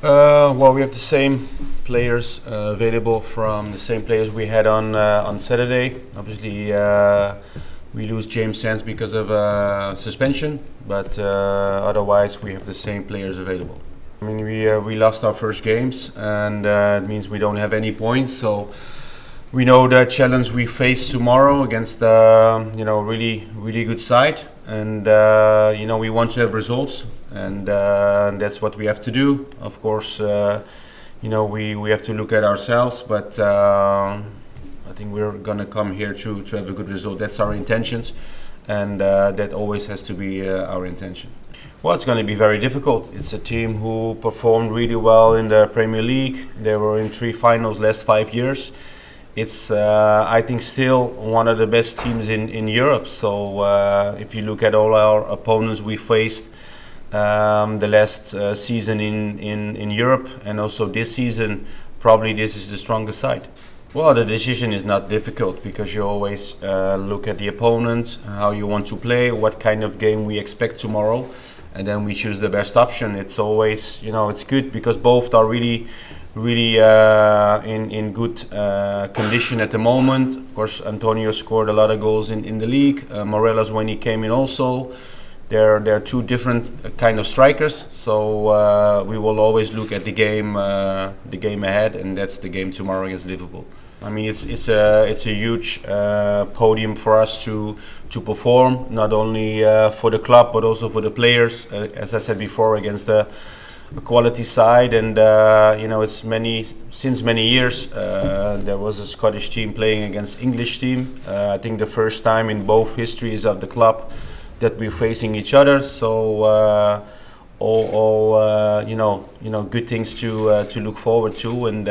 Well, we have the same players available from the same players we had on Saturday. Obviously, we lose James Sands because of suspension, but otherwise we have the same players available. I mean, we lost our first games, and it means we don't have any points. So we know the challenge we face tomorrow against really good side, and we want to have results, and that's what we have to do. Of course, we have to look at ourselves, but I think we're gonna come here to have a good result. That's our intentions, and that always has to be our intention. Well, it's going to be very difficult. It's a team who performed really well in the Premier League. They were in 3 finals last 5 years. It's, I think, still one of the best teams in Europe. So if you look at all our opponents we faced the last season in Europe and also this season, probably this is the strongest side. Well, the decision is not difficult because you always look at the opponent, how you want to play, what kind of game we expect tomorrow, and then we choose the best option. It's always, it's good because both are really in good condition at the moment. Of course, Antonio scored a lot of goals in the league. Morelos, when he came in, also. They're 2 different kind of strikers, so we will always look at the game ahead, and that's the game tomorrow against Liverpool. I mean, it's a huge podium for us to perform, not only for the club but also for the players. As I said before, against the quality side, and it's since many years there was a Scottish team playing against English team. I think the first time in both histories of the club that we're facing each other. So good things to look forward to, and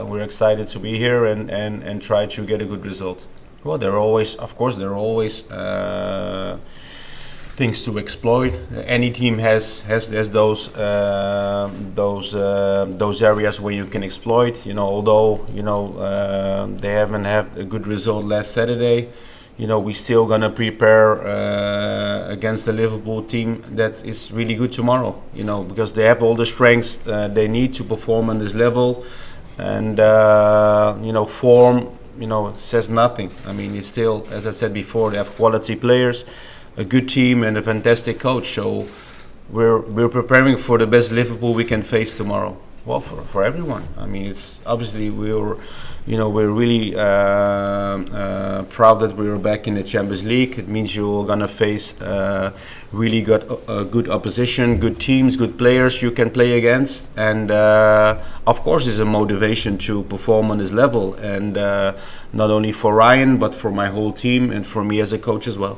we're excited to be here and try to get a good result. Well, there are always things to exploit. Any team has those areas where you can exploit. Although they haven't had a good result last Saturday. We're still gonna prepare against the Liverpool team that is really good tomorrow. Because they have all the strengths they need to perform on this level, and form says nothing. I mean, it's still, as I said before, they have quality players, a good team, and a fantastic coach. So we're preparing for the best Liverpool we can face tomorrow. Well, for everyone. I mean, it's obviously we're really proud that we are back in the Champions League. It means you're gonna face really good opposition, good teams, good players you can play against, and of course, it's a motivation to perform on this level, and not only for Ryan but for my whole team and for me as a coach as well.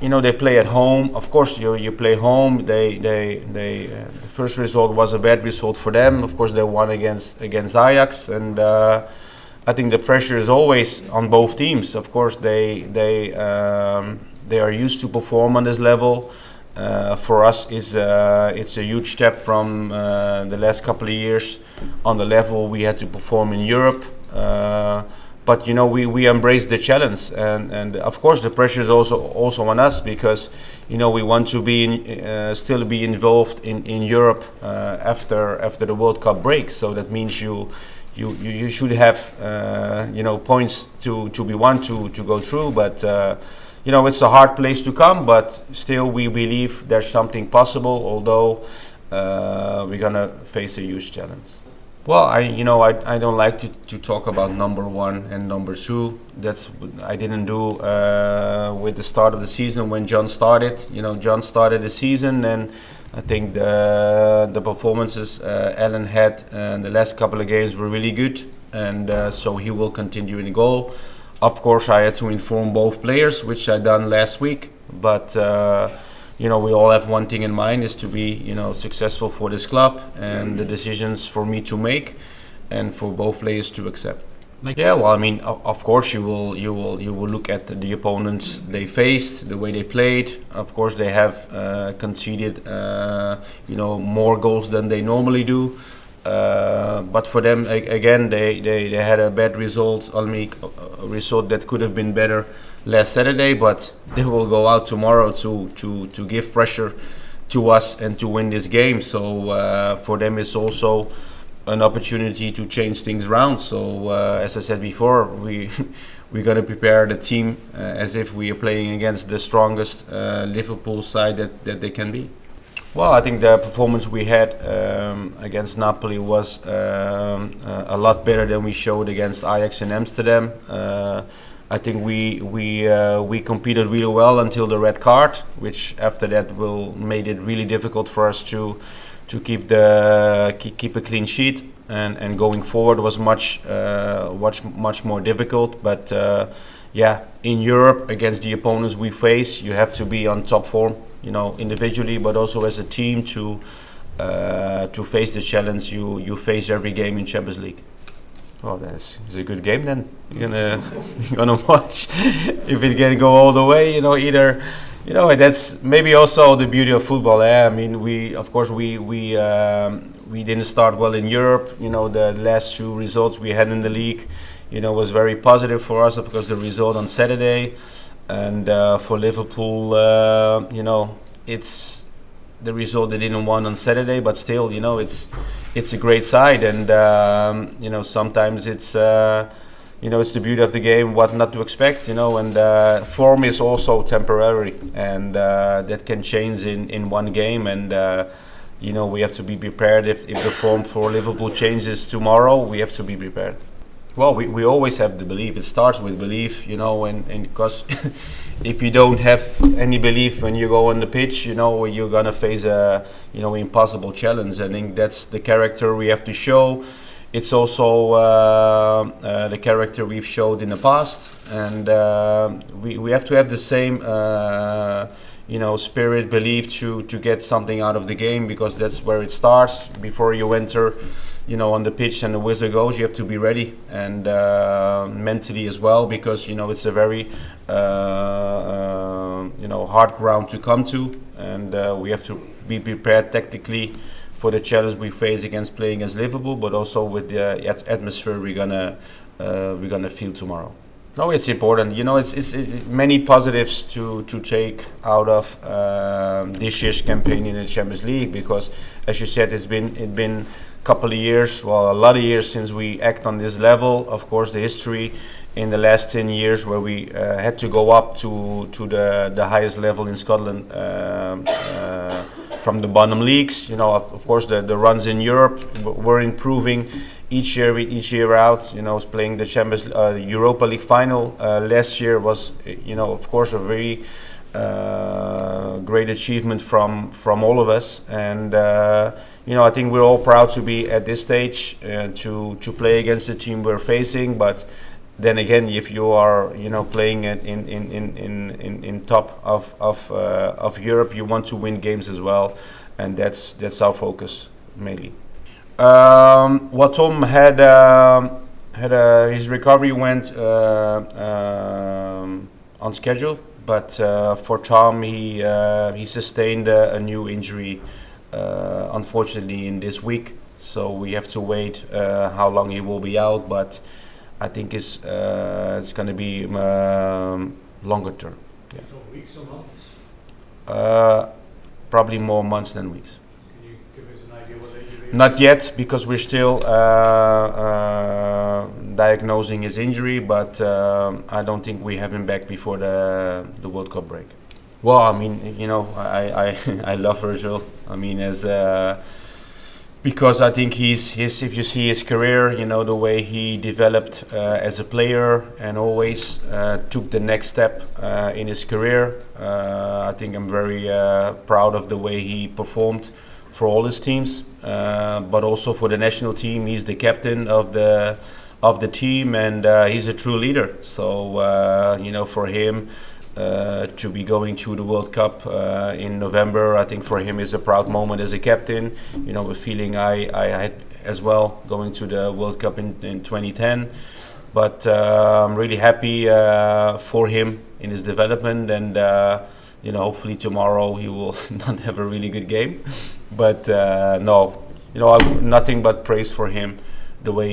They play at home. Of course, you play home. The first result was a bad result for them. Of course, they won against Ajax, and I think the pressure is always on both teams. Of course, they are used to perform on this level. For us, it's a huge step from the last couple of years on the level we had to perform in Europe. But we embrace the challenge, and of course the pressure is also on us because we want to still be involved in Europe after the World Cup breaks. So that means you should have points to be won to go through. But it's a hard place to come, but still we believe there's something possible. Although we're gonna face a huge challenge. Well, I don't like to talk about number 1 and number 2. That's I didn't do with the start of the season when John started. John started the season, and I think the performances Alan had in the last couple of games were really good, and so he will continue in goal. Of course, I had to inform both players, which I done last week, but. We all have one thing in mind, is to be, successful for this club, and the decisions for me to make, and for both players to accept. Yeah, well, I mean, of course, you will look at the opponents they faced, the way they played. Of course, they have conceded, more goals than they normally do. But for them, again, they had a bad result, a result that could have been better last Saturday, but they will go out tomorrow to give pressure to us and to win this game. So for them, it's also an opportunity to change things around. So as I said before, we're going to prepare the team as if we are playing against the strongest Liverpool side that they can be. Well, I think the performance we had against Napoli was a lot better than we showed against Ajax in Amsterdam. I think we competed really well until the red card, which after that made it really difficult for us to keep a clean sheet, and going forward was much more difficult. But in Europe against the opponents we face, you have to be on top form, individually, but also as a team to face the challenge you face every game in Champions League. Oh, it's a good game then. You're gonna watch if it can go all the way. Either. That's maybe also the beauty of football. I mean, we didn't start well in Europe. The last two results we had in the league, was very positive for us. Of course, the result on Saturday, and for Liverpool, it's the result they didn't win on Saturday, but still, it's a great side, and sometimes it's it's the beauty of the game, what not to expect, and form is also temporary, and that can change in one game, and we have to be prepared if the form for Liverpool changes tomorrow. We have to be prepared. Well, we always have the belief. It starts with belief, and because if you don't have any belief when you go on the pitch, you're gonna face a impossible challenge. I think that's the character we have to show. It's also the character we've showed in the past, and we have to have the same spirit, belief to get something out of the game, because that's where it starts. Before you enter on the pitch and the whistle goes, you have to be ready, and mentally as well, because it's a very hard ground to come to, and we have to be prepared tactically for the challenge we face against playing as Liverpool, but also with the atmosphere we're gonna feel tomorrow. No, it's important. It's many positives to take out of this year's campaign in the Champions League, because, as you said, it's been a couple of years, well, a lot of years since we act on this level. Of course, the history in the last 10 years where we had to go up to the highest level in Scotland from the bottom leagues. Of course, the runs in Europe were improving each year out. Playing the Champions Europa League final last year was, of course, a very great achievement from all of us, and I think we're all proud to be at this stage to play against the team we're facing. But then again, if you are playing in top of Europe, you want to win games as well, and that's our focus mainly. Tom had his recovery went on schedule, but for Tom, he sustained a new injury, unfortunately, in this week. So we have to wait how long he will be out, but I think it's going to be longer term. Yeah. So weeks or months? Probably more months than weeks. Can you give us an idea what injury? Not yet, because we're still diagnosing his injury, but I don't think we have him back before the World Cup break. Well, I mean, I love Virgil. I mean, because I think if you see his career, the way he developed as a player and always took the next step in his career. I think I'm very proud of the way he performed for all his teams, but also for the national team. He's the captain of the team, and he's a true leader. So for him to be going to the World Cup in November, I think for him is a proud moment as a captain. A feeling I had as well going to the World Cup in 2010. But I'm really happy for him in his development, and hopefully tomorrow he will not have a really good game. But nothing but praise for him, the way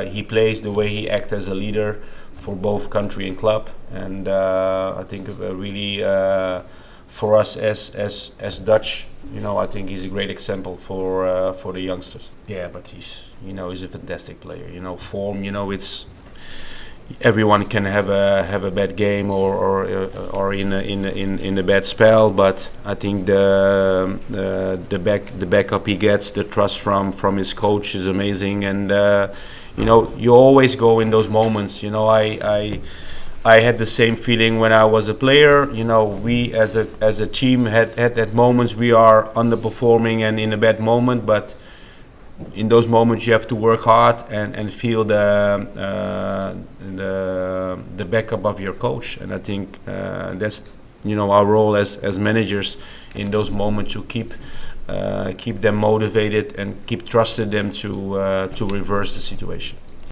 he plays, the way he acts as a leader for both country and club, and I think really for us as Dutch, I think he's a great example for the youngsters. Yeah, but he's a fantastic player. Form. It's everyone can have a bad game or in a bad spell, but I think the backup he gets, the trust from his coach is amazing, and you always go in those moments. I had the same feeling when I was a player. We as a team had that moments we are underperforming and in a bad moment, but in those moments you have to work hard and feel the backup of your coach, and I think that's our role as managers in those moments, to keep them motivated and keep trusting them to reverse the situation.